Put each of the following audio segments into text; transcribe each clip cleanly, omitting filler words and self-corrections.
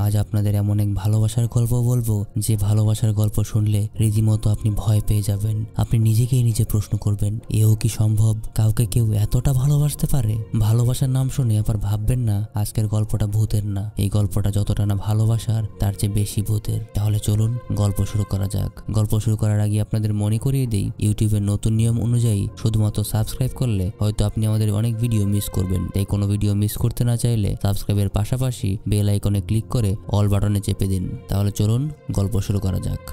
আজ আপনাদের এমন এক ভালোবাসার গল্প বলবো যে ভালোবাসার গল্প শুনলে রীতিমতো আপনি ভয় পেয়ে যাবেন। আপনি নিজেকেই নিজে প্রশ্ন করবেন, এও কি সম্ভব? কাউকে কেউ এতটা ভালোবাসতে পারে? ভালোবাসার নাম শুনে আবার ভাববেন না আজকের গল্পটা ভূতের না, এই গল্পটা যতটা না ভালোবাসার তার চেয়ে বেশি ভূতের। তাহলে চলুন গল্প শুরু করা যাক। গল্প শুরু করার আগে আপনাদের মনে করিয়ে দেই, ইউটিউবের নতুন নিয়ম অনুযায়ী শুধুমাত্র সাবস্ক্রাইব করলে হয়তো আপনি আমাদের অনেক ভিডিও মিস করবেন। তাই কোনো ভিডিও মিস করতে না চাইলে সাবস্ক্রাইবের পাশাপাশি বেল আইকনে ক্লিক করে অল বাটনে চেপে দিন। তাহলে চলুন গল্প শুরু করা যাক।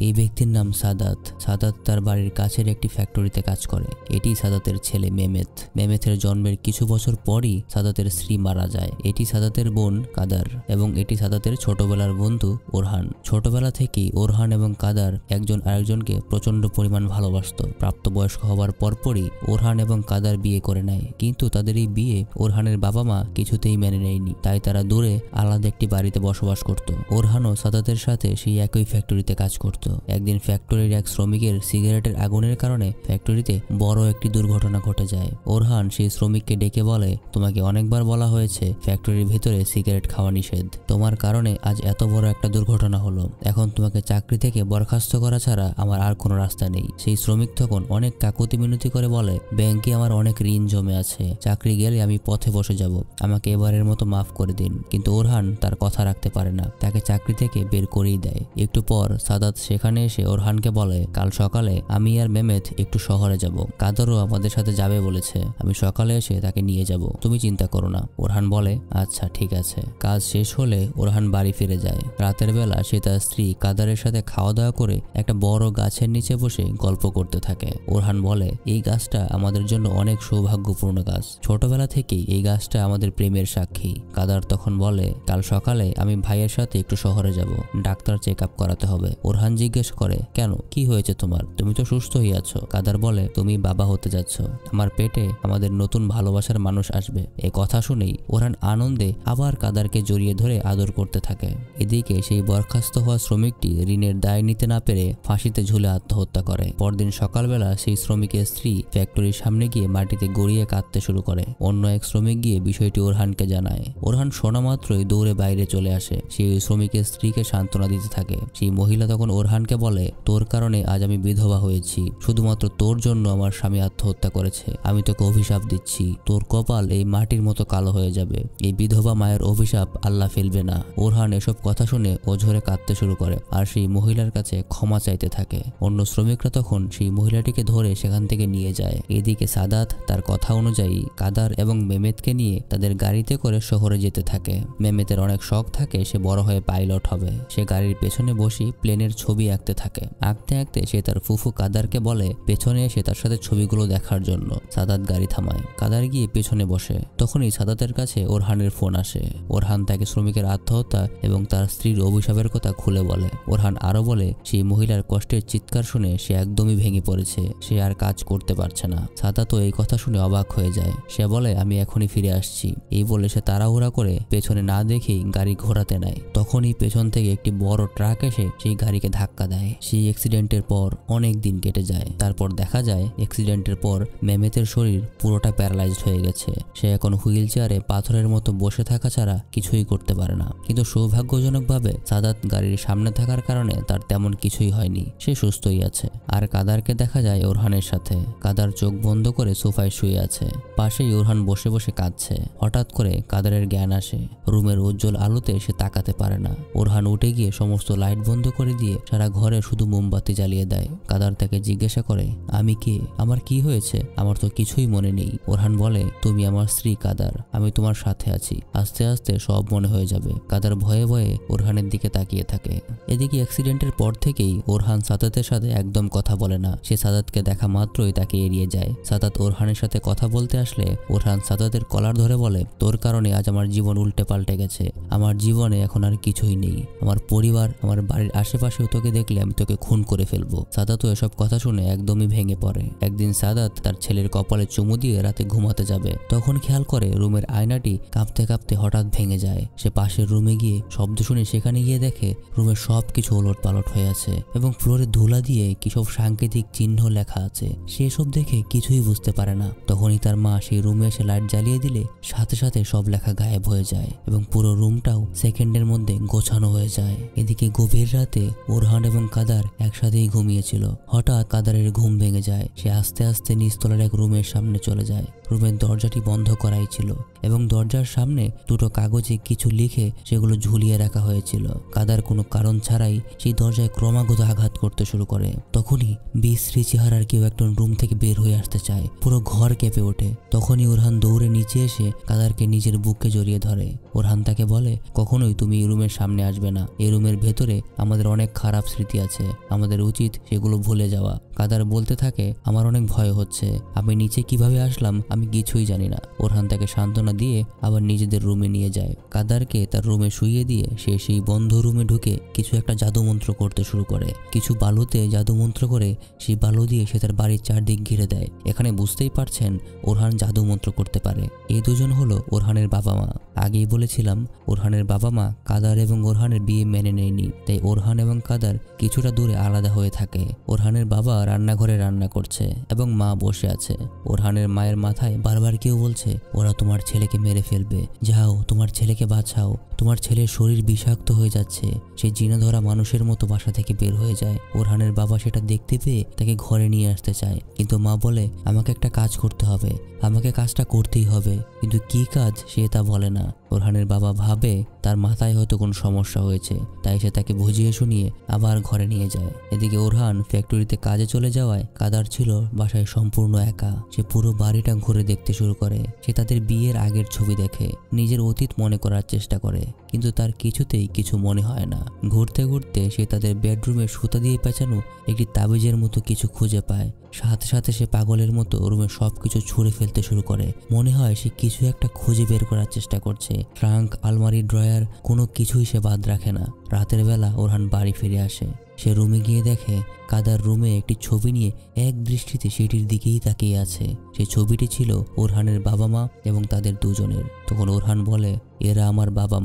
এই ব্যক্তির নাম সাদাত। সাদাত তার বাড়ির কাছের একটি ফ্যাক্টরিতে কাজ করে। এটি সাদাতের ছেলে মেমেত। মেমেতের জন্মের কিছু বছর পরই সাদাতের স্ত্রী মারা যায়। এটি সাদাতের বোন কাদার এবং এটি সাদাতের ছোটবেলার বন্ধু ওরহান। ছোটবেলা থেকেই ওরহান এবং কাদার একজন আরেকজনকে প্রচন্ড পরিমাণ ভালোবাসত। প্রাপ্তবয়স্ক হওয়ার পরপরই ওরহান এবং কাদার বিয়ে করে নেয়, কিন্তু তাদের এই বিয়ে ওরহানের বাবা মা কিছুতেই মেনে নেয়নি। তাই তারা দূরে আলাদা একটি বাড়িতে বসবাস করত। ওরহানও সাদাতের সাথে সেই একই ফ্যাক্টরিতে কাজ করত। একদিন ফ্যাক্টরির এক শ্রমিকের সিগারেটের আগুনের কারণে ফ্যাক্টরিতে বড় একটি দুর্ঘটনা ঘটে যায়। ওরহান সেই শ্রমিককে ডেকে বলে, তোমাকে অনেকবার বলা হয়েছে ফ্যাক্টরির ভিতরে সিগারেট খাওয়া নিষেধ। তোমার কারণে আজ এত বড় একটা দুর্ঘটনা হলো। এখন তোমাকে চাকরি থেকে বরখাস্ত করা ছাড়া আমার আর কোনো রাস্তা নেই। সেই শ্রমিক তখন অনেক কাকুতি মিনতি করে বলে, ব্যাংকে আমার অনেক ঋণ জমে আছে, চাকরি গেলে আমি পথে বসে যাব, আমাকে এবারের মতো মাফ করে দিন। কিন্তু ওরহান তার কথা রাখতে পারে না, তাকে চাকরি থেকে বের করেই দেয়। একটু পর সাদাত সেখানে এসে ওরহানকে বলে, কাল সকালে আমি আর মেমেত একটু শহরে যাব, কাদারও আমাদের সাথে যাবে বলেছে, আমি সকালে এসে তাকে নিয়ে যাব, তুমি চিন্তা করো না। ওরহান বলে, আচ্ছা ঠিক আছে। কাজ শেষ হলে ওরহান বাড়ি ফিরে যায়। রাতের বেলা সে তার স্ত্রী কাদারের সাথে খাওয়া দাওয়া করে একটা বড় গাছের নিচে বসে গল্প করতে থাকে। ওরহান বলে, এই গাছটা আমাদের জন্য অনেক সৌভাগ্যপূর্ণ গাছ, ছোটবেলা থেকেই এই গাছটা আমাদের প্রেমের সাক্ষী। কাদার তখন বলে, কাল সকালে আমি ভাইয়ের সাথে একটু শহরে যাব, ডাক্তার চেক আপ করাতে হবে। ওরহান জিজ্ঞেস করে, কেন, কি হয়েছে তোমার? তুমি তো সুস্থ হয়ে আছো। কাদার বলে, তুমি বাবা হতে যাচ্ছ, আমার পেটে আমাদের নতুন ভালোবাসার মানুষ আসবে। এই কথা শুনেই ওরহান আনন্দে আবার কাদারকে জড়িয়ে ধরে আদর করতে থাকে। এদিকে সেই বরখাস্ত হওয়া শ্রমিকটি ঋণের দায় নিতে না পেরে ফাঁসিতে ঝুলে আত্মহত্যা করে। পরদিন সকালবেলা সেই শ্রমিকের স্ত্রী ফ্যাক্টরির সামনে গিয়ে মাটিতে গড়িয়ে কাঁদতে শুরু করে। অন্য এক শ্রমিক গিয়ে বিষয়টি ওরহানকে জানায়। ওরহান শোনা মাত্রই দৌড়ে বাইরে চলে আসে। সেই শ্রমিকের স্ত্রীকে সান্ত্বনা দিতে থাকে। সেই মহিলা তখন ওরহানকে বলে, তোর কারণে আজ আমি বিধবা হয়েছি, শুধুমাত্র তোর জন্য আমার স্বামী আত্মহত্যা করেছে। আমি তোকে অভিশাপ দিচ্ছি, তোর কপাল এই মাটির মতো কালো হয়ে যাবে। এই বিধবা মায়ের অভিশাপ আল্লাহ ফেলবে না। ওরহান এসব কথা শুনে অঝরে কাঁদতে শুরু করে আর সেই মহিলার কাছে ক্ষমা চাইতে থাকে। অন্য শ্রমিকরা তখন সেই মহিলাটিকে ধরে সেখান থেকে নিয়ে যায়। এদিকে সাদাত তার কথা অনুযায়ী কাদার এবং মেমেতকে নিয়ে তাদের গাড়িতে করে শহরে যেতে থাকে। মেমেতের অনেক শখ থাকে সে বড় হয়ে পাইলট হবে। সে গাড়ির পেছনে বসে প্লেনের ছবি আঁকতে থাকে। আঁকতে আঁকতে সে তার ফুফু কাদারকে বলে পেছনে এসে তার সাথে ছবিগুলো দেখার জন্য। সাদাত গাড়ি থামায়। কাদার গিয়ে পেছনে বসে। তখনই সাদাতের কাছে ওরহানের ফোন আসে। ওরহান তাকে শ্রমিকের আত্মহত্যা এবং তার স্ত্রীর অভিশাপের কথা খুলে বলে। ওরহান আরো বলে, সেই মহিলার কষ্টের চিৎকার শুনে সে একদমই ভেঙে পড়েছে, সে আর কাজ করতে পারছে না। সাদাতও এই কথা শুনে অবাক হয়ে যায়। সে বলে, আমি এখনই ফিরে আসছি। এই বলে সে তাড়াহুড়া করে পেছনে না দেখেই গাড়ি ঘোরাতে নেয়। তখনই পেছন থেকে একটি বড় ট্রাক এসে সেই গাড়িকে ধাক্কা দেয়। সেই অ্যাক্সিডেন্টের পর অনেক দিন কেটে যায়। তারপর দেখা যায় অ্যাক্সিডেন্টের পর মেমেতের শরীর পুরোটা প্যারালাইজড হয়ে গেছে। সে এখন হুইল চেয়ারে পাথরের মতো বসে থাকা ছাড়া কিছুই করতে পারে না। কিন্তু সৌভাগ্যজনকভাবে সাদাত গাড়ির সামনে থাকার কারণে তার তেমন কিছুই হয়নি, সে সুস্থই আছে। আর কাদারকে দেখা যায় ওরহানের সাথে। কাদার চোখ বন্ধ করে সোফায় শুয়ে আছে। পাশেই ওরহান বসে বসে কাঁদছে। হঠাৎ করে কাদারের জ্ঞান আসে। রুমের উজ্জ্বল আলোতে সে তাকাতে পারে না। ওরহান উঠে গিয়ে সমস্ত লাইট বন্ধ করে দিয়ে সারা ঘরে শুধু মোমবাতি জ্বালিয়ে দেয়। কাদার তাকে জিজ্ঞাসা করে, আমি কে, আমার কি হয়েছে? আমার তো কিছুই মনে নেই। ওরহান বলে, তুমি আমার স্ত্রী কাদার, আমি তোমার সাথে আছি, আস্তে আস্তে সব মনে হয়ে যাবে। কাদার ভয়ে ভয়ে ওরহানের দিকে তাকিয়ে থাকে। এদিকে অ্যাক্সিডেন্টের পর থেকেই ওরহান সাদাতের সাথে একদম কথা বলে না। সে সাদাতকে দেখা মাত্রই তাকে এড়িয়ে যায়। সাদাত ওরহানের সাথে কথা বলতে আসলে ওরহান সাদাতের কলার ধরে বলে, তোর কারণে আজ আমার জীবন উল্টে পাল্টে গেছে। আমার জীবনে এখন আর কিছুই নেই। আমার পরিবার, আমার বাড়ির আশেপাশেও তোকে তোকে দেখলে আমি তোকে খুন করে ফেলবো। সাদাতও এসব কথা শুনে একদমই ভেঙে পড়ে। একদিন সাদাত তার ছেলের কপালে চুমু দিয়ে রাতে ঘুমাতে যাবে, তখন খেয়াল করে রুমের আয়নাটি কাঁপতে কাঁপতে হঠাৎ ভেঙে যায়। সে পাশের রুমে গিয়ে শব্দ শুনে সেখানে গিয়ে দেখে রুমের সবকিছু ওলট পালট হয়ে আছে এবং ফ্লোরে ধুলা দিয়ে কিসব সাংকেতিক চিহ্ন লেখা আছে। সে সব দেখে কিছুই বুঝতে পারে না। তখনই তার মা সেই রুমে এসে লাইট জ্বালিয়ে দিলে সাথে সাথে সব লেখা গায়েব হয়ে যায় এবং পুরো রুমটাও সেকেন্ডের মধ্যে গোছানো হয়ে যায়। এদিকে গভীর রাতে ওরহান এবং কাদার একসাথেই ঘুমিয়েছিল। হঠাৎ কাদারের ঘুম ভেঙে যায়। সে আস্তে আস্তে নিচতলার এক রুমের সামনে চলে যায়। রুমের দরজাটি বন্ধ করাই ছিল এবং দরজার সামনে দুটো কাগজে কিছু লিখে সেগুলো ঝুলিয়ে রাখা হয়েছিল। কাদার কোনো কারণ ছাড়াই সেই দরজায় ক্রমাগত আঘাত করতে শুরু করে। তখনই বিশ্রী চেহারার কেউ একজন রুম থেকে বের হয়ে আসতে চায়। পুরো ঘর কেঁপে ওঠে। তখনই ওরহান দৌড়ে নিচে এসে কাদারকে নিজের বুকে জড়িয়ে ধরে। ওরহান তাকে বলে, কখনোই তুমি এই রুমের সামনে আসবে না। এই রুমের ভেতরে আমাদের অনেক খারাপ স্মৃতি আছে, আমাদের উচিত সেগুলো ভুলে যাওয়া। কাদার বলতে থাকে, আমার অনেক ভয় হচ্ছে, আমি নিচে কিভাবে আসলাম আমি কিছুই জানি না। ওরহান তাকে সান্ত্বনা দিয়ে আবার নিজেদের রুমে নিয়ে যায়। কাদারকে তার রুমে শুইয়ে দিয়ে সে সেই বন্ধ রুমে ঢুকে কিছু একটা জাদুমন্ত্র করতে শুরু করে। কিছু বালুতে জাদুমন্ত্র করে সেই বালু দিয়ে সে তার বাড়ির চারদিক ঘিরে দেয়। এখানে বুঝতেই পারছেন ওরহান জাদুমন্ত্র করতে পারে। এই দুজন হলো ওরহানের বাবা মা। আগেই বলেছিলাম ওরহানের বাবা মা কাদার এবং ওরহানের বিয়ে মেনে নেয়নি, তাই ওরহান এবং কাদার কিছুটা দূরে আলাদা হয়ে থাকে। ওরহানের বাবা রান্নাঘরে রান্না করছে এবং মা বসে আছে। ওরহানের মায়ের মাথায় বারবার কেউ বলছে, ওরা তোমার ছেলেকে মেরে ফেলবে, যাও তোমার ছেলেকে বাঁচাও, তোমার ছেলের শরীর বিষাক্ত হয়ে যাচ্ছে। সে জিনা ধরা মানুষের মতো বাসা থেকে বের হয়ে যায়। ওরহানের বাবা সেটা দেখতে পেয়ে তাকে ঘরে নিয়ে আসতে চায়, কিন্তু মা বলে, আমাকে একটা কাজ করতে হবে, আমাকে কাজটা করতেই হবে, কিন্তু কি কাজ সে তা বলে না। ওরহানের বাবা ভাবে তার মাথায় হয়তো কোনো সমস্যা হয়েছে, তাই সে তাকে বুঝিয়ে শুনিয়ে আবার ঘরে নিয়ে যায়। এদিকে ওরহান ফ্যাক্টরিতে কাজে চলে যাওয়ায় কাদার ছিল বাসায় সম্পূর্ণ একা। সে পুরো বাড়িটা ঘুরে দেখতে শুরু করে। সে তাদের বিয়ের আগের ছবি দেখে, নিজের অতীত মনে করার চেষ্টা করে, কিন্তু তার কিছুতেই কিছু মনে হয় না। ঘুরতে ঘুরতে সে তাদের বেডরুমে সুতা দিয়ে পেঁচানো একটি তাবিজের মতো কিছু খুঁজে পায়। সাথে সাথে সে পাগলের মতো রুমে সবকিছু ছুঁড়ে ফেলতে শুরু করে। মনে হয় সে কিছু একটা খুঁজে বের করার চেষ্টা করছে। ট্রাঙ্ক, আলমারি, ড্রয়ার কোনো কিছুই সে বাদ রাখে না। রাতের বেলা ওরহান বাড়ি ফিরে আসে। সে রুমে গিয়ে দেখে কাদার রুমে একটি ছবি নিয়ে এক দৃষ্টিতে সেটির দিকেই তাকিয়ে আছে। সেই ছবিটি ছিল ওরহানের বাবা মা এবং তাদের দুজনের। তখন ওরহান বলে, এরা আমার বাবা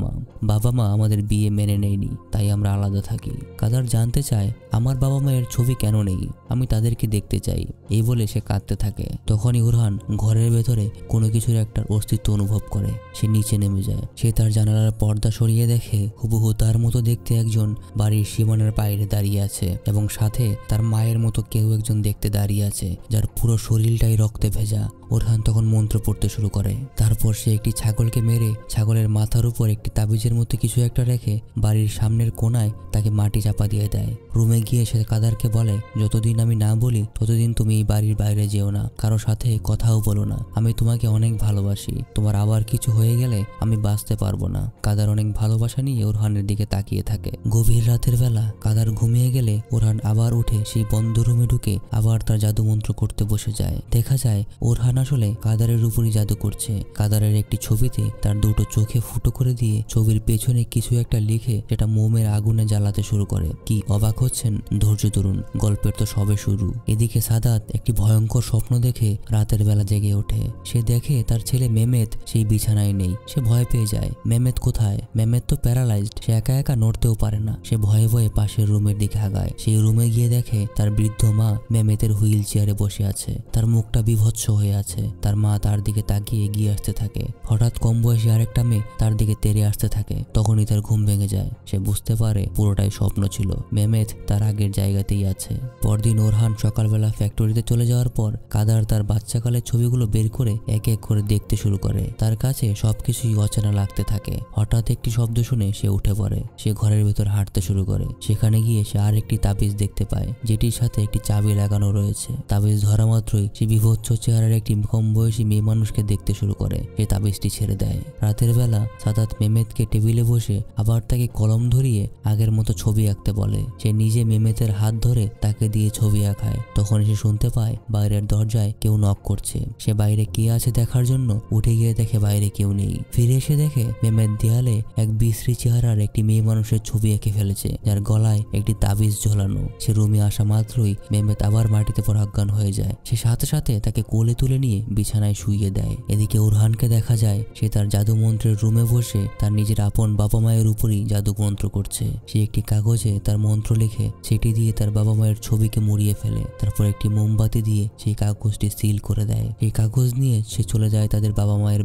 মা আমাদের বিয়ে মেনে নেয়নি, তাই আমরা আলাদা থাকি। কাদার জানতে চায়, আমার বাবা মায়ের ছবি কেন নেই, আমি তাদেরকে দেখতে চাই। এই বলে সে কাঁদতে থাকে। তখনই ওরহান ঘরের ভেতরে কোনো কিছুর একটা অস্তিত্ব অনুভব করে। সে নিচে নেমে যায়। সে তার জানালার পর্দা সরিয়ে দেখে হুবহু তার মতো দেখতে একজন বাড়ির সীমানার বাইরে দাঁড়িয়ে আছে এবং সাথে তার মায়ের মতো কেউ একজন দেখতে দাঁড়িয়ে আছে, যার পুরো শরীরটাই রক্তে ভেজা। ওরহান তখন মন্ত্র পড়তে শুরু করে। তারপর সে একটি ছাগলকে মেরে ছাগলের মাথার উপর একটি তাবিজের মতো কিছু একটা রেখে বাড়ির সামনের কোনায় তাকে মাটি চাপা দিয়ে দেয়। রুমে গিয়ে সে কাদারকে বলে, যতদিন আমি না বলি ততদিন তুমি এই বাড়ির বাইরে যেও না, কারো সাথে কথাও বলো না। আমি তোমাকে অনেক ভালোবাসি, তোমার আবার কিছু হয়ে গেলে আমি বাঁচতে পারবো না। কাদার অনেক ভালোবাসা নিয়ে ওরহানের দিকে তাকিয়ে থাকে। গভীর রাতের বেলা কাদার ঘুমিয়ে গেলে ওরহান আবার উঠে সেই বন্ধ রুমে ঢুকে আবার তার জাদুমন্ত্র করতে বসে যায়। দেখা যায় ওরহান আসলে কাদারের উপরই জাদু করছে। কাদারের একটি ছবিতে তার দুটো চোখে ফুটো করে দিয়ে ছবির পেছনে কিছু একটা লিখে সেটা মোমের আগুনে জ্বালাতে শুরু করে। কি অবাক হচ্ছেন? ধৈর্য ধরুন, গল্পের তো সবে শুরু। এদিকে সাদাত একটি ভয়ঙ্কর স্বপ্ন দেখে রাতের বেলা জেগে ওঠে। সে দেখে তার ছেলে মেমেত সেই বিছানায় নেই। সে ভয় পেয়ে যায়, মেমেত কোথায়? মেমেত তো প্যারালাইজড, সে একা একা নড়তেও পারে না। সে ভয়ে ভয়ে পাশের রুমের দিকে আগায়। সেই রুমে গিয়ে দেখে তার বৃদ্ধ মা মেমেতের হুইল চেয়ারে বসে আছে। তার মুখটা বিভৎস হয়ে আছে। তার মা তার দিকে তাকিয়ে এগিয়ে আসতে থাকে। হঠাৎ কম বয়সী আরেকটা মেয়ে তার দিকে তেড়ে আসতে থাকে। তখনই তার ঘুম ভেঙে যায়। সে বুঝতে পারে পুরোটাই স্বপ্ন ছিল, মেমেত তার আগের জায়গাতেই আছে। পরদিন ওরহান সকালবেলা ফ্যাক্টরিতে চলে যাওয়ার পর কাদার তার বাচ্চাকালের ছবিগুলো বের করে এক এক করে দেখতে শুরু করে। তার কাছে সবকিছুই অচেনা লাগতে থাকে। হঠাৎ একটি শব্দ শুনে সে উঠে পড়ে। সে ঘরের ভেতর হাঁটতে শুরু করে। সেখানে গিয়ে সে আর একটি তাবিজ দেখতে পায়, যেটির সাথে একটি চাবি লাগানো রয়েছে। তাবিজ ধরা মাত্রই সে বিভৎস চেহারার একটি কম বয়সী মেয়ে মানুষকে দেখতে শুরু করে। সে তাবিজটি ছেড়ে দেয়। রাতের বেলা সাদাত মেমেতকে টেবিলে বসে আবার তাকে কলম ধরিয়ে আগের মতো ছবি আঁকতে বলে। সে নিজে মেমেতের হাত ধরে তাকে দিয়ে ছবি আঁকায়। তখন সে শুনতে পায় বাইরের দরজায় কেউ নক করছে। সে বাইরে কে আছে দেখার জন্য উঠে গিয়ে দেখে বাইরে কেউ নেই। ফিরে এসে দেখে মেমেত দেয়ালে এক বিশ্রী চেহারার একটি মেয়ে মানুষের ছবি এঁকে ফেলেছে, যার গলায় একটি তাবিজ ঝোলানো। সে রুমে আসা মাত্রই মেমেত আবার মাটিতে পড়ে অজ্ঞান হয়ে যায়। সে সাথে সাথে তাকে কোলে তুলে নিয়ে বিছানায় শুইয়ে দেয়। এদিকে ওরহানকে দেখা যায় সে তার জাদু মন্ত্রের রুমে বসে তার নিজের আপন বাবা মায়ের উপরই জাদু মন্ত্র করছে। সে একটি কাগজে তার মন্ত্র লিখে সেটি দিয়ে তার বাবা মায়ের ছবিকে মুড়িয়ে ফেলে। তারপর একটি মোমবাতি দিয়ে সেই কাগজটি সিল করে দেয়। এই কাগজ নিয়ে সে চলে যায় তাদের বাবা মায়ের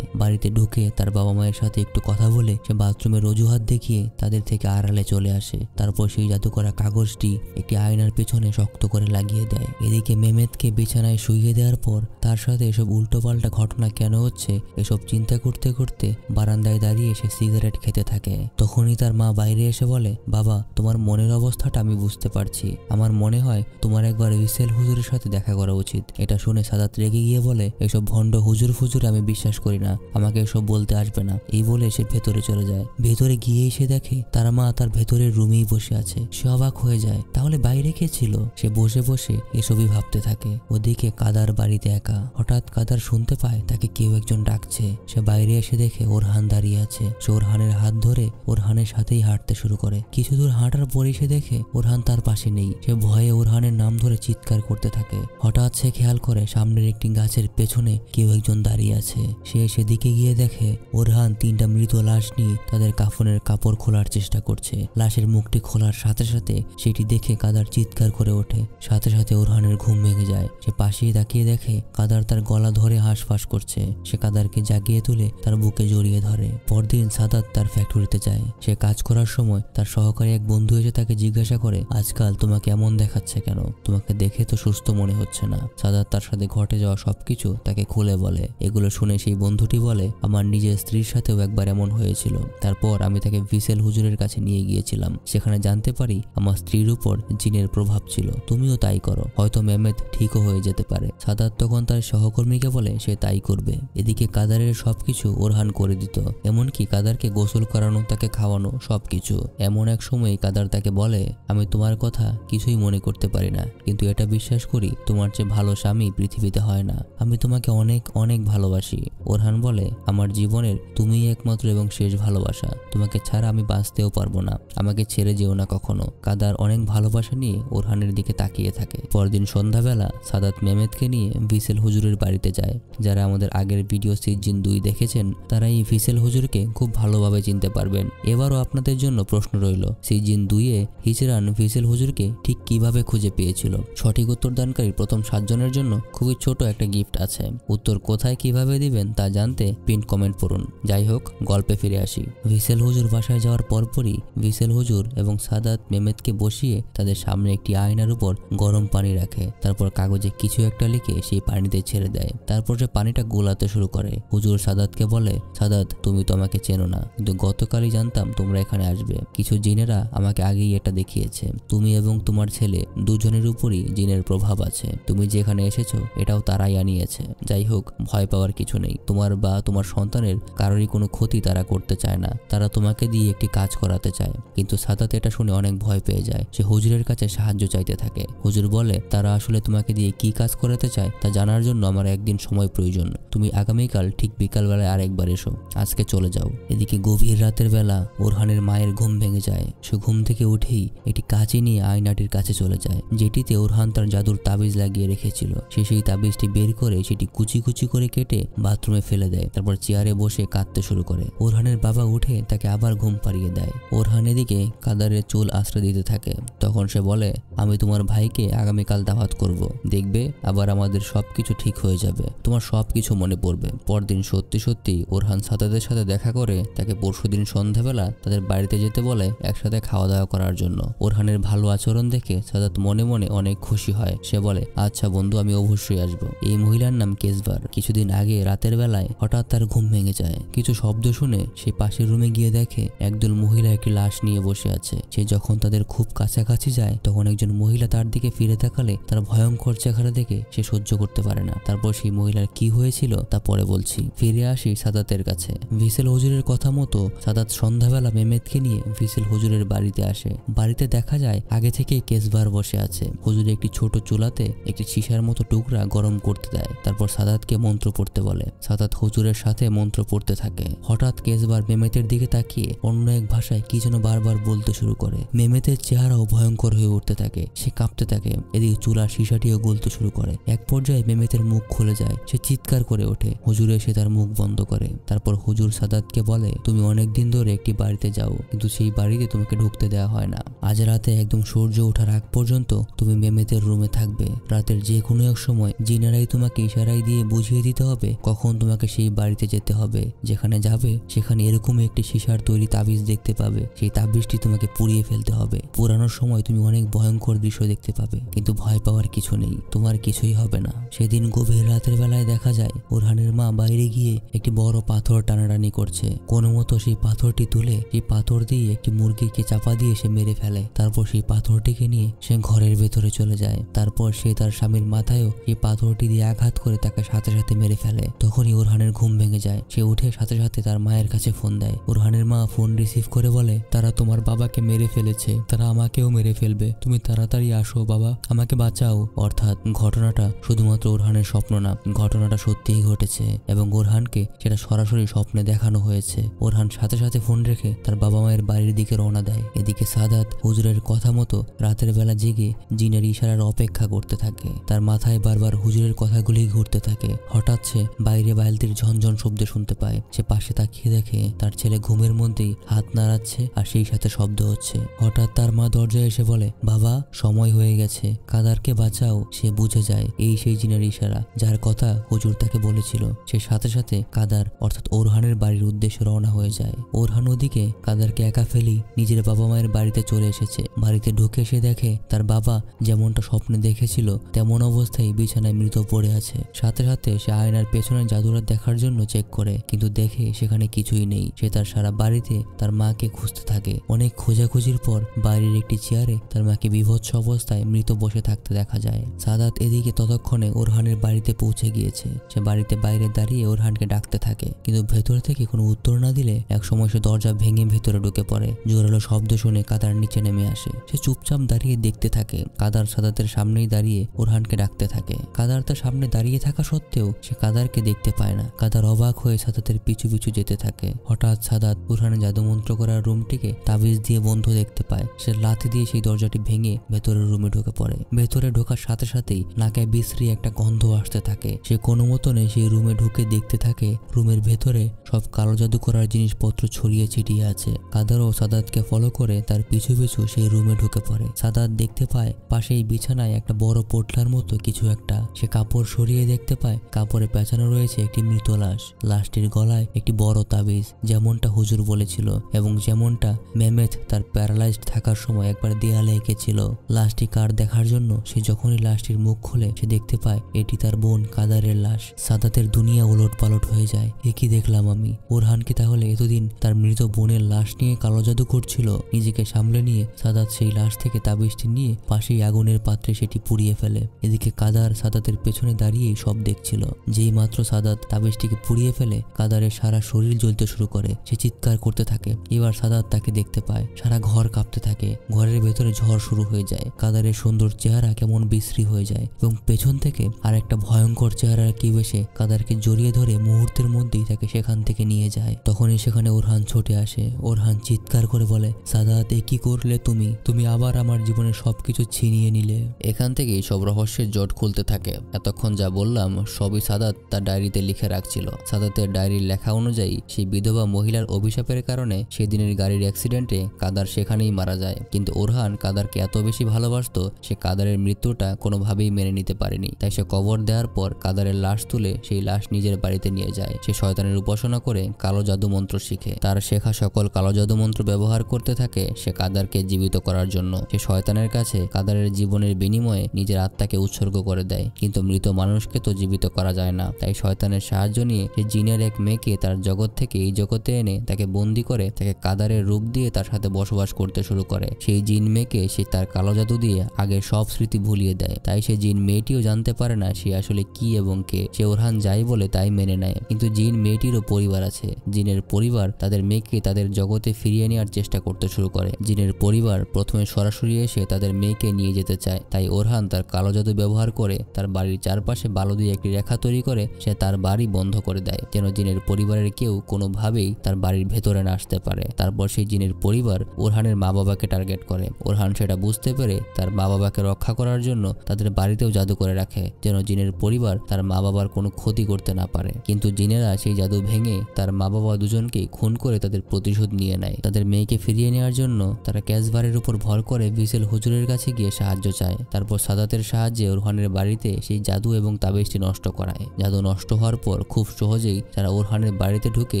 বাড়িতে ঢুকে তার বাবা মায়ের সাথে একটু কথা বলে সে বাথরুমের অজুহাত দেখিয়ে তাদের থেকে আড়ালে চলে আসে। তারপর সেই জাদু করা কাগজটি একটি আয়নার পেছনে শক্ত করে লাগিয়ে দেয়। এদিকে মেমেতকে বিছানায় শুইয়ে দেওয়ার পর তার সাথে এসব উল্টোপাল্টা ঘটনা কেন হচ্ছে এসব চিন্তা করতে করতে বারান্দায় দাঁড়িয়ে সে সিগারেট খেতে থাকে। তখনই তার মা বাইরে এসে বলে, বাবা, তোমার মনের অবস্থাটা আমি বুঝতে পারছি। আমার মনে হয় তোমার একবার ভিসেল হুজুরের সাথে দেখা করা উচিত। এটা শুনে সাদাত রেগে গিয়ে বলে, এসব ভণ্ড হুজুর ফুজুর আমি বিশ্বাস করি না, আমাকে এসব বলতে আসবে না। এই বলে সে ভেতরে চলে যায়। ভেতরে গিয়ে সে দেখে তার মা তার ভেতরের রুমেই বসে আছে। সে অবাক হয়ে যায়, তাহলে বাইরে কে ছিল? সে বসে বসে এসবই ভাবতে থাকে। ওদিকে কাদার বাড়িতে একা। হঠাৎ কাদার শুনতে পায় তাকে কেউ একজন ডাকছে। সে বাইরে এসে দেখে ওরহান দাঁড়িয়ে আছে। সে ওরহানের হাত ধরে ওরহানের সাথেই হাঁটতে শুরু করে। কিছু দূর হাঁটার পরেই সে দেখে ওরহান তার পাশে নেই। সে ভয়ে ওরহানের নাম ধরে চিৎকার করতে থাকে। হঠাৎ সে খেয়াল করে সামনের একটি গাছের পেছনে কেউ একজন দাঁড়িয়ে আছে। সে সেদিকে গিয়ে দেখে ওরহান 3টা মৃত লাশ নিয়ে তাদের কাফনের কাপড় খোলার চেষ্টা করছে। লাশের মুখটি খোলার সাথে সাথে সেটি দেখে কাদার চিৎকার করে ওঠে। সাথে সাথে ওরহানের ঘুম ভেঙে যায়। সে পাশেই তাকিয়ে দেখে কাদার তার গলা ধরে হাঁসফাঁস করছে। সে কাদারকে জাগিয়ে তুলে তার বুকে জড়িয়ে ধরে। পরদিন সাদাত তার ফ্যাক্টরিতে যায়। সে কাজ করার সময় তার সহকারী এক বন্ধু এসে তাকে জিজ্ঞাসা করে, আজকাল তোমাকে এমন দেখাচ্ছে কেন? তোমাকে দেখে তো সুস্থ মনে হচ্ছে না। সাদাত তার সাথে ঘটে যাওয়া সবকিছু তাকে খুলে বলে। এগুলো শুনে সেই বন্ধুটি বলে, আমার নিজের স্ত্রীর সাথেও একবার এমন হয়েছিল। তারপর আমি তাকে ভিসেল হুজুরের কাছে নিয়ে গিয়েছিলাম। সেখানে জানতে পারি আমার স্ত্রীর উপর জিনের প্রভাব ছিল। তুমিও তাই করো, হয়তো মেমেত ঠিকও হয়ে যেতে পারে। সাদাত তখন তার সহকর্মীকে বলে সে তাই করবে। এদিকে কাদারের সবকিছু ওরহান করে দিত, এমনকি কাদারকে গোসল করানো, তাকে খাওয়ানো, সবকিছু। এমন এক সময় কাদার তাকে বলে, আমি তোমার কথা কিছুই মনে করতে পারি না, কিন্তু এটা বিশ্বাস করি তোমার চেয়ে ভালো স্বামী পৃথিবীতে হয় না। আমি তোমাকে অনেক অনেক ভালোবাসি। ওরহান বলে, আমার জীবনের তুমিই একমাত্র এবং শেষ ভালোবাসা। তোমাকে ছাড়া আমি বাঁচতেও পারবো না, আমাকে ছেড়ে যেও না কখনো। কাদার অনেক ভালোবাসা নিয়ে ওরহানের দিকে তাকিয়ে থাকে। পরদিন সন্ধ্যাবেলা সাদাত মেমেতকে নিয়ে ভিসেল হুজুরের বাড়িতে যায়। যারা আমাদের আগের ভিডিও সিজন 2 দেখেছেন তারা এই ভিসেল হুজুরকে খুব ভালোভাবে চিনতে পারবেন। এবারও আপনাদের জন্য প্রশ্ন রইল, সিজন 2-এ হিজরান ভিসেল হুজুরকে ঠিক কিভাবে খুঁজে পেয়েছিল? সঠিক উত্তরদানকারী প্রথম 7 জনের জন্য খুবই ছোট একটা গিফট আছে। উত্তর কোথায় কিভাবে দিবেন তা জানতে পিন কমেন্ট করুন। যাই হোক, গল্পে ফিরে আসি। ভিসেল হুজুর বাসায় যাওয়ার পরপরই ভিসেল হুজুর এবং সাদাত মেমেতকে বসিয়ে তাদের সামনে একটি আয়নার উপর গরম পানি রাখে। তারপর কাগজে কিছু একটা লিখে সেই পানিতে ছেড়ে দেয়। তারপর সে পানিটা গোলাতে শুরু করে। হুজুর সাদাতকে বলে, সাদাত, তুমি তো আমাকে চেনো না, কিন্তু গতকালই জানতাম তোমরা এখানে আসবে। কিছু জিনেরা আমাকে আগেই এটা দেখিয়েছে। তুমি এবং তোমার ছেলে দুজনের উপরই জিনের প্রভাব আছে। তুমি যেখানে এসেছো এটাও তারাই আনিয়েছে। যাই হোক, ভয় পাওয়ার কিছু নেই। তোমার বা তোমার সন্তানের কারোরই কোনো ক্ষতি তারা করতে চায় না। তারা তোমাকে দিয়ে একটি কাজ করাতে চায়। কিন্তু সাদাত এটা শুনে অনেক ভয় পেয়ে যায়। সে হুজুরের কাছে সাহায্য চাইতে থাকে। হুজুর বলে, তারা আসলে তোমাকে দিয়ে কি কাজ করাতে চায় তা জানার জন্য আমার একদিন সময় প্রয়োজন। তুমি আগামীকাল ঠিক বিকালবেলায় আরেকবার এসো, আজকে চলে যাও। এদিকে গভীর রাতের বেলা ওরহানের মায়ের ঘুম ভেঙে যায়। সে ঘুম থেকে উঠেই একটি কাঁচি নিয়ে আয়নাটির কাছে চলে যায়, যেটিতে ওরহান তার জাদুর তাবিজ লাগিয়ে রেখেছিল। সে সেই তাবিজটি বের করে সেটি কুচি কুচি করে কেটে বাথরুমে ফেলে দেয়। তারপর চেয়ারে বসে কাঁদতে শুরু করে। ওরহানের বাবা উঠে তাকে আবার ঘুম পাড়িয়ে দেয়। ওরহান এদিকে কাদারের চুল আশ্রয় দিতে থাকে। তখন সে বলে, আমি তোমার ভাইকে আগামীকাল দাওয়াত করব, দেখবে আবার আমাদের সবকিছু ঠিক হয়ে যাবে, তোমার সবকিছু মনে পড়বে। পরদিন সত্যি সত্যি ওরহান সাদাতের সাথে দেখা করে তাকে পরশুদিন সন্ধ্যাবেলা তাদের বাড়িতে যেতে বলে একসাথে খাওয়া দাওয়া করার জন্য। ওরহানের ভালো আচরণ দেখে সাদাত মনে মনে অনেক খুশি হয়। সে বলে, আচ্ছা বন্ধু, আমি অবশ্যই আসবো। এই মহিলার নাম কেসবার। কিছুদিন আগে রাতের বেলায় হঠাৎ তার ঘুম ভেঙে যায়। কিছু শব্দ শুনে সে পাশের রুমে গিয়ে দেখে একদল মহিলা একটি লাশ নিয়ে বসে আছে। সে যখন তাদের খুব কাছাকাছি যায় তখন একজন মহিলা তার দিকে ফিরে তাকালে তার ভয়ঙ্কর চেহারা দেখে সে সহ্য করতে পারে পারে না। তারপর সেই মহিলার কি হয়েছিল তা পরে বলছি। ফিরে আসি সাদাতের কাছে। ভিসেল হুজুরের কথা মতো সাদাত সন্ধ্যাবেলা মেমেতকে নিয়ে ভিসেল হুজুরের বাড়িতে আসে। বাড়িতে দেখা যায় আগে থেকে কেসবার বসে আছে। হুজুর একটি ছোট চুলাতে একটি সীসার মতো টুকরা গরম করতে দেয়। তারপর সাদাতকে মন্ত্র পড়তে বলে। সাদাত হুজুরের সাথে মন্ত্র পড়তে থাকে। হঠাৎ কেসবার মেমেতের দিকে তাকিয়ে অন্য এক ভাষায় কি যেন বারবার বলতে শুরু করে। মেমেতের চেহারাও ভয়ঙ্কর হয়ে উঠতে থাকে, সে কাঁপতে থাকে। এদিকে চুলার সীসাটিও গলতে শুরু করে। এক পর্যায়ে মেমেতের মুখ খুলে যায়, সে চিৎকার করে ওঠে। হুজুর এসে তার মুখ বন্ধ করে। তারপর হুজুর সাদাতকে বলে, তুমি অনেকদিন ধরে একটি বাড়িতে যাও, কিন্তু সেই বাড়িতে তোমাকে ঢুকতে দেওয়া হয় না। আজ রাতে একদম সূর্য ওঠার আগ পর্যন্ত তুমি মেমেতের রুমে থাকবে। রাতের যে কোনো এক সময় জিনেরাই তোমাকে ইশারায় দিয়ে বুঝিয়ে দিতে হবে কখন তোমাকে সেই বাড়িতে যেতে হবে। যেখানে যাবে সেখানে এরকম একটি সীসার তৈরি তাবিজ দেখতে পাবে। সেই তাবিজটি তোমাকে পুড়িয়ে ফেলতে হবে। পুরানোর সময় তুমি অনেক ভয়ঙ্কর দৃশ্য দেখতে পাবে, কিন্তু ভয় পাওয়ার কিছু নেই, তোমার কিছুই হবে না। সেদিন গভীর রাতের বেলায় দেখা যায় ওরহানের মা বাইরে গিয়ে একটি বড় পাথর টানাটানি করছে। কোনো মতো সেই পাথরটি তুলে সেই পাথর দিয়ে একটি মুরগিকে চাপা দিয়ে সে মেরে ফেলে। তারপর সেই পাথরটিকে নিয়ে সে ঘরের ভেতরে চলে যায়। তারপর সে তার স্বামীর মাথায়ও এই পাথরটি দিয়ে আঘাত করে তাকে সাথে সাথে মেরে ফেলে। তখনই ওরহানের ঘুম ভেঙে যায়। সে উঠে সাথে সাথে তার মায়ের কাছে ফোন দেয়। ওরহানের মা ফোন রিসিভ করে বলে, তারা তোমার বাবাকে মেরে ফেলেছে, তারা আমাকেও মেরে ফেলবে, তুমি তাড়াতাড়ি আসো বাবা, আমাকে বাঁচাও। অর্থাৎ ঘটনাটা শুধুমাত্র ওরহানের স্বপ্ন না, ঘটনাটা সত্যিই ঘটেছে এবং ওরহানকে সেটা সরাসরি স্বপ্নে দেখানো হয়েছে। ওরহান সাথে সাথে ফোন রেখে তার বাবা মায়ের বাড়ির দিকে রওনা দেয়। এদিকে সাদাত হুজুরের কথা মতো রাতের বেলা জেগে জিনের ইশারার অপেক্ষা করতে থাকে। তার মাথায় বারবার হুজুরের কথাগুলি ঘুরতে থাকে। হঠাৎ সে বাইরে বালতির ঝনঝন শব্দ শুনতে পায়। সে পাশে তাকিয়ে দেখে তার ছেলে ঘুমের মধ্যেই হাত নাড়াচ্ছে আর সেই সাথে শব্দ হচ্ছে। হঠাৎ তার মা দরজায় এসে বলে, বাবা সময় হয়ে গেছে, কাদারকে বাঁচাও। সে বুঝে যায় এই সেই জিনের ইশারা যার কথা হুজুর তাকে বলেছিল। সে সাথে সাথে কাদার অর্থাৎ ওরহানের বাড়ির উদ্দেশ্যে রওনা হয়ে যায়। ওরহান ওদিকে কাদারকে একা ফেলি নিজের বাবা মায়ের বাড়িতে চলে এসেছে। বাড়িতে ঢুকে সে দেখে তার বাবা যেমনটা স্বপ্নে দেখেছিল তেমন অবস্থায় বিছানায় মৃত পড়ে আছে। সাথে সাথে সে আয়নার পেছনে জাদুরা দেখার জন্য চেক করে, কিন্তু দেখে সেখানে কিছুই নেই। সে তার সারা বাড়িতে তার মাকে খুঁজতে থাকে। অনেক খোঁজাখুঁজির পর বাইরের একটি চেয়ারে তার মাকে বিভৎস অবস্থায় মৃত বসে থাকতে দেখা যায়। সাদাত এদিকে ততক্ষণে ওরহানের বাড়িতে পৌঁছে গিয়েছে। সে বাড়িতে বাইরে দাঁড়িয়ে ওরহানকে ডাকতে থাকে, কিন্তু ভেতর থেকে কোনো উত্তর না দিলে এক সময় সে দরজা ভেঙে ভেতরে ঢুকে পড়ে। জোরালো শব্দ শুনে কাদার নিচে নেমে আসে। সে চুপচাপ দাঁড়িয়ে দেখতে থাকে। কাদার সাদাতের সামনেই দাঁড়িয়ে ওরহানকে ডাকতে থাকে। কাদার তার সামনে দাঁড়িয়ে থাকা সত্ত্বেও সে কাদারকে দেখতে পায় না। কাদার অবাক হয়ে সাদাতের পিছু পিছু যেতে থাকে। হঠাৎ সাদাত ওরহানের জাদুমন্ত্র করার রুমটিকে তাবিজ দিয়ে বন্ধ দেখতে পায়। সে লাথি দিয়ে সেই দরজাটি ভেঙে ভেতরের রুমে ঢুকে পড়ে। ভেতরে ঢোকার সাথে সাথেই নাকে বিশ্রী একটা গন্ধ আসতে থাকে। সে কোনো মতনে সেই রুমে ঢুকে দেখতে থাকে রুমের ভেতরে সব কালো জাদু করার জিনিসপত্র ছড়িয়ে ছিটিয়ে আছে। কাদারও সাদাতকে ফলো করে তার পিছু পিছু সেই রুমে ঢুকে পড়ে। সাদাত দেখতে পায় পাশেই বিছানায় একটা বড় পোটলার মতো কিছু একটা। সে কাপড় সরিয়ে দেখতে পায় কাপড়ে পেঁচানো রয়েছে একটি মৃত লাশ। লাশটির গলায় একটি বড় তাবিজ, যেমনটা হুজুর বলেছিল এবং যেমনটা মেমেথ তার প্যারালাইজড থাকার সময় একবার দেয়ালে এঁকেছিল। লাশটি কার দেখার জন্য সে যখনই লাশটির মুখ খোলে সে দেখতে পায় এটি তার বোন কাদারের লাশ। সাদাতের দুনিয়া ওলট পালট হয়ে যায়। এ কি দেখলাম আমি? ওরহান কি তাহলে এতদিন তার মৃত বোনের লাশ নিয়ে কালো জাদু করছিল? নিজেকে সামলে নিয়ে সাদাত সেই লাশ থেকে তাবিজটি নিয়ে পাশেই আগুনের পাত্রে সেটি পুড়িয়ে ফেলে। এদিকে কাদার সাদাতের পেছনে দাঁড়িয়েই সব দেখছিল। যেই মাত্র সাদাত তাবিজটিকে পুড়িয়ে ফেলে কাদারের সারা শরীর জ্বলতে শুরু করে। সে চিৎকার করতে থাকে। এবার সাদাত তাকে দেখতে পায়। সারা ঘর কাঁপতে থাকে। ঘরের ভেতরে ঝড় শুরু হয়ে যায়। কাদারের সুন্দর চেহারা কেমন বিশ্রী হয়ে যায় এবং পেছন থেকে আর একটা ভয়ঙ্কর চেহারার কেউ এসে কাদারকে জড়িয়ে ধরে মুহূর্তের মধ্যেই তাকে সেখান থেকে নিয়ে যায়। তখনই সেখানে ওরহান ছুটে আসে। ওরহান চিৎকার করে বলে, সাদাত এ কি করলে তুমি? তুমি আবার আমার জীবনের সবকিছু ছিনিয়ে নিলে। এখান থেকেই সব রহস্যের জট খুলতে থাকে। এতক্ষণ যা বললাম সবই সাদাত তার ডায়েরিতে লিখে রাখছিল। সাদাতের ডায়েরির লেখা অনুযায়ী সেই বিধবা মহিলার অভিশাপের কারণে সেদিনের গাড়ির অ্যাক্সিডেন্টে কাদার সেখানেই মারা যায়। কিন্তু ওরহান কাদারকে এত বেশি ভালোবাসত সে কাদারের মৃত্যুটা কোনোভাবেই মেনে নিতে পারেনি। তাই সে কবর দেওয়ার পর কাদারের লাশ তুলে সেই লাশ নিজের বাড়িতে নিয়ে যায়। সে শয়তানের উপাসনা করে কালো জাদু মন্ত্র শিখে। তার শেখা সকল কালো জাদু মন্ত্র ব্যবহার করতে থাকে সে কাদারকে জীবিত করার জন্য। সে শয়তানের কাছে কাদারের জীবনের বিনিময়ে নিজের আত্মাকে উৎসর্গ করে দেয়। কিন্তু মৃত মানুষকে তো জীবিত করা যায় না। তাই শয়তানের সাহায্য নিয়ে সে জিনের এক মেয়েকে তার জগৎ থেকে এই জগতে এনে তাকে বন্দি করে তাকে কাদারের রূপ দিয়ে তার সাথে বসবাস করতে শুরু করে। সেই জিন মেয়েকে সে তার কালো জাদু দিয়ে আগের সব স্মৃতি ভুলিয়ে দেয়। তাই সে জিন মেয়েটিও জানতে পারে না না সে আসলে কি এবং কে। সে ওরহান যাই বলে তাই মেনে নেয়। কিন্তু জিন মেয়েটিরও পরিবার আছে। জিনের পরিবার তাদের মেয়েকে তাদের জগতে ফিরিয়ে নেওয়ার চেষ্টা করতে শুরু করে। জিনের পরিবার প্রথমে সরাসরি এসে তাদের মেয়েকে নিয়ে যেতে চায়। তাই ওরহান তার কালো জাদু ব্যবহার করে তার বাড়ির চারপাশে বালু দিয়ে একটি রেখা তৈরি করে সে তার বাড়ি বন্ধ করে দেয়, যেন জিনের পরিবারের কেউ কোনোভাবেই তার বাড়ির ভেতরে না আসতে পারে। তারপর সেই জিনের পরিবার ওরহানের মা বাবাকে টার্গেট করে। ওরহান সেটা বুঝতে পেরে তার মা বাবাকে রক্ষা করার জন্য তাদের বাড়িতেও জাদু করে রাখে, যেন জিনের পরিবার তার মা বাবার কোনো ক্ষতি করতে না পারে। কিন্তু জিনেরা সেই জাদু ভেঙে তার মা বাবা দুজনকেই খুন করে তাদের প্রতিশোধ নিয়ে নেয়। তাদের মেয়েকে ফিরিয়ে নেওয়ার জন্য তারা ক্যাশবারের উপর ভর করে ভিসেল হুজুরের কাছে গিয়ে সাহায্য চায়। তারপর সাদাতের সাহায্যে ওরহানের বাড়িতে সেই জাদু এবং তাবিজটি নষ্ট করায়। জাদু নষ্ট হওয়ার পর খুব সহজেই তারা ওরহানের বাড়িতে ঢুকে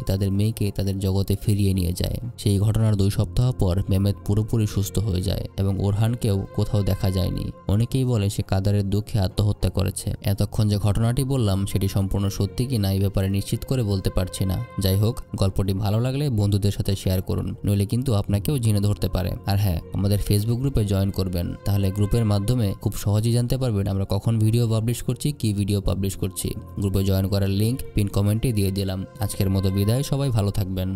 তাদের মেয়েকে তাদের জগতে ফিরিয়ে নিয়ে যায়। সেই ঘটনার 2 সপ্তাহ পর মেমেত পুরোপুরি সুস্থ হয়ে যায় এবং ওরহানকেও কোথাও দেখা যায়নি। অনেকেই বলে সে কাদারের দুঃখে আত্মহত্যা করেছে। এতক্ষণ যে ঘটনাটি বললাম সেটি সম্পূর্ণ সত্যি কিনা এই ব্যাপারে নিশ্চিত করে বলতে পারছি না। যাই হোক, গল্পটি ভালো লাগলে বন্ধুদের সাথে শেয়ার করুন, নইলে কিন্তু আপনাকেও জিনে ধরতে পারে। আর হ্যাঁ, আমাদের ফেসবুক গ্রুপে জয়েন করবেন, তাহলে গ্রুপের মাধ্যমে খুব সহজেই জানতে পারবেন আমরা কখন ভিডিও পাবলিশ করছি, কি ভিডিও পাবলিশ করছি। গ্রুপে জয়েন করার লিঙ্ক পিন কমেন্টে দিয়ে দিলাম। আজকের মতো বিদায়, সবাই ভালো থাকবেন।